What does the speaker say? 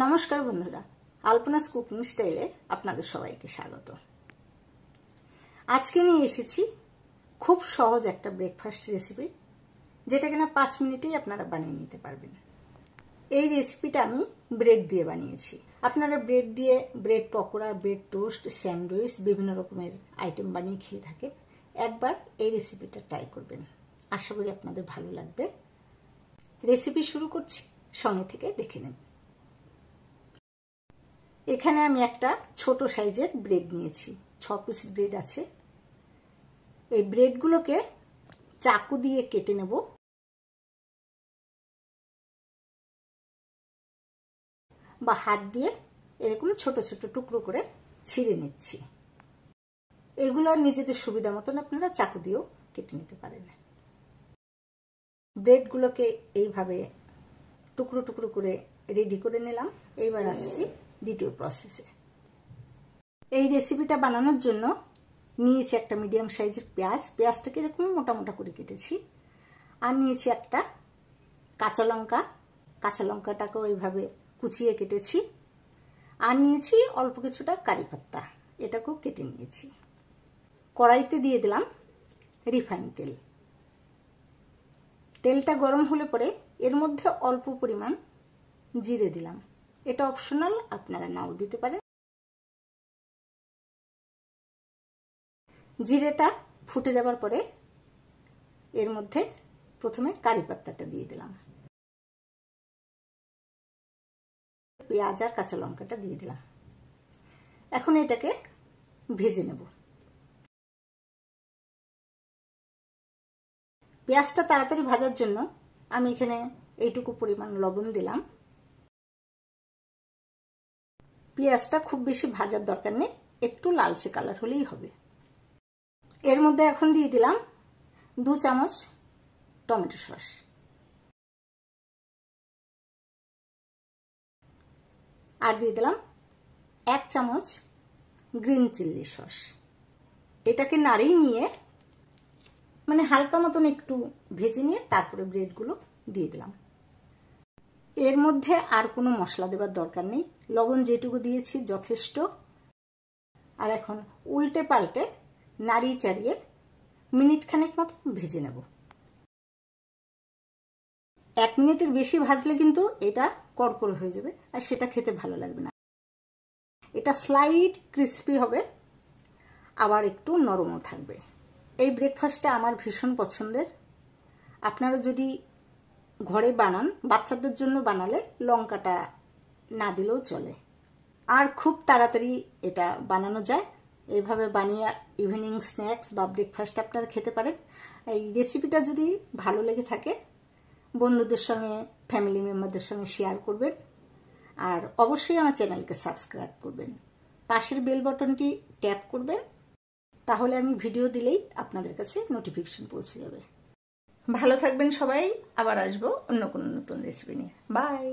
নমস্কার বন্ধুরা, আলপনাস কুকিং স্টাইলে আপনাদের সবাইকে স্বাগত। আজকে নিয়ে এসেছি খুব সহজ একটা ব্রেকফাস্ট রেসিপি, যেটা কিনা 5 মিনিটেই আপনারা বানিয়ে নিতে পারবেন। এই রেসিপিটা আমি ব্রেড দিয়ে বানিয়েছি। আপনারা ব্রেড দিয়ে bread pakora, bread toast, sandwich বিভিন্ন রকমের আইটেম বানিয়ে খেয়ে থাকেন। একবার এই রেসিপিটা ট্রাই করবেন, আশা করি আপনাদের ভালো লাগবে। রেসিপি শুরু করছি, সঙ্গে থেকে দেখে নেবেন। এখানে আমি একটা ছোট সাইজের ব্রেড নিয়েছি, 6 পিস ব্রেড আছে। এই ব্রেডগুলোকে চাকু দিয়ে কেটে নেব। বা হাত দিয়ে এরকম ছোট ছোট টুকরো করে ছিঁড়ে নিচ্ছি। এগুলো নিজেদের সুবিধা মতন আপনারা চাকু দিয়েও কেটে নিতে পারেন। ব্রেডগুলোকে এইভাবে টুকরো টুকরো করে রেডি করে নিলাম। এইবার আসছি দ্বিতীয় প্রসেসে। এই রেসিপিটা বানানোর জন্য নিয়েছি একটা মিডিয়াম সাইজের পেঁয়াজ। পেঁয়াজটাকে এরকম মোটা মোটা করে কেটেছি। আর নিয়েছি একটা কাঁচা লঙ্কা। কাঁচা লঙ্কাটাকেও এইভাবে কুচিয়ে কেটেছি। আর নিয়েছি অল্প কিছুটা কারি পাতা, এটাকেও কেটে নিয়েছি। কড়াইতে দিয়ে দিলাম রিফাইন তেল। তেলটা গরম হলে পরে এর মধ্যে অল্প পরিমাণ জিরে দিলাম। এটা অপশনাল, আপনারা নাও দিতে পারেন। জিরেটা ফুটে যাবার পরে এর মধ্যে প্রথমে কারি পাতাটা দিয়ে দিলাম। পেঁয়াজ আর কাঁচা লঙ্কাটা দিয়ে দিলাম। এখন এটাকে ভেজে নেব। পেঁয়াজটা তাড়াতাড়ি ভাজার জন্য আমি এখানে এইটুকু পরিমাণ লবণ দিলাম। পেঁয়াজটা খুব বেশি ভাজার দরকার নেই, একটু লালচে কালার হলেই হবে। এর মধ্যে এখন দিয়ে দিলাম 2 চামচ টমেটো সস। আর দিয়ে দিলাম 1 চামচ গ্রিন চিলি সস। এটাকে নাড়িয়ে নিয়ে মানে হালকা মতন একটু ভেজে নিয়ে তারপরে ব্রেডগুলো দিয়ে দিলাম। এর মধ্যে আর কোনো মশলা দেবার দরকার নেই, লবণ যেটুকু দিয়েছি যথেষ্ট। আর এখন উল্টে পাল্টে নাড়িয়ে চাড়িয়ে মিনিট খানেক মতো ভেজে নেব। 1 মিনিটের বেশি ভাজলে কিন্তু এটা কড়কড়ে হয়ে যাবে আর সেটা খেতে ভালো লাগবে না। এটা স্লাইড ক্রিস্পি হবে, আবার একটু নরমও থাকবে। এই ব্রেকফাস্টটা আমার ভীষণ পছন্দের। আপনারা যদি ঘরে বানান, বাচ্চাদের জন্য বানালে লঙ্কাটা না দিলেও চলে। আর খুব তাড়াতাড়ি এটা বানানো যায়। এইভাবে বানিয়ে ইভিনিং স্ন্যাক্স বা ব্রেকফাস্ট আপনারা খেতে পারেন। এই রেসিপিটা যদি ভালো লেগে থাকে বন্ধুদের সঙ্গে, ফ্যামিলি মেম্বারদের সঙ্গে শেয়ার করবেন। আর অবশ্যই আমার চ্যানেলকে সাবস্ক্রাইব করবেন। পাশের বেল বাটনটি ট্যাপ করবেন, তাহলে আমি ভিডিও দিলেই আপনাদের কাছে নোটিফিকেশন পৌঁছে যাবে। ভালো থাকবেন সবাই, আবার আসবো অন্য কোনো নতুন রেসিপি নিয়ে। বাই।